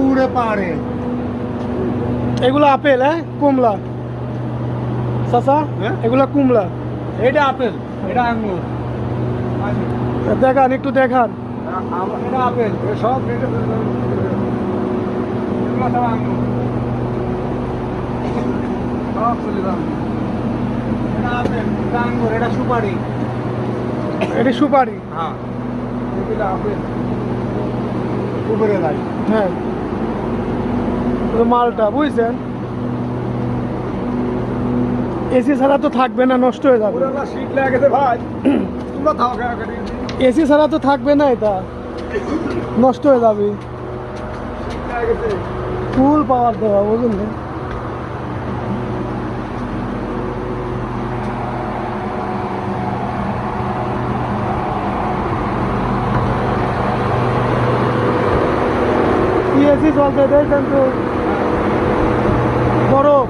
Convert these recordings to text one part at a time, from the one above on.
উড়ে পারে। এগুলো আপেল, হ্যাঁ, কুমলা চাচা, এগুলা কুমলা, এটা আপেল, এটা আঙ্গুর। দেখান একটু দেখান। এটা আপেল, সব আঙ্গুর সব চলে যাবে। এটা আপেল, এটা আঙ্গুর, এটা সুপারি। এটি সুপারি। হ্যাঁ, এগুলো আপেল উপরে যায়। হ্যাঁ, মালটা বুঝছেন, এসি ছাড়া তো থাকবে না, নষ্ট হয়ে যাবে। শীত লেগেছে ভাই, তোমরা থাও কেন? এসি ছাড়া তো থাকবে না, এটা নষ্ট হয়ে যাবে। ফুল পাওয়ার দেওয়া, বুঝলেন। এসি চলতে দেখছেন তো, বরফ।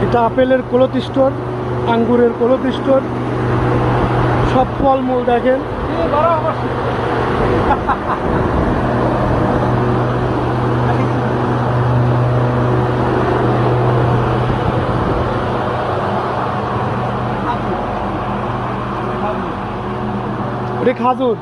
এটা আপেলের কোলথ স্টোর, আঙ্গুরের কোলথ স্টোর, সব ফলমূল দেখেন। এটা খাজুর।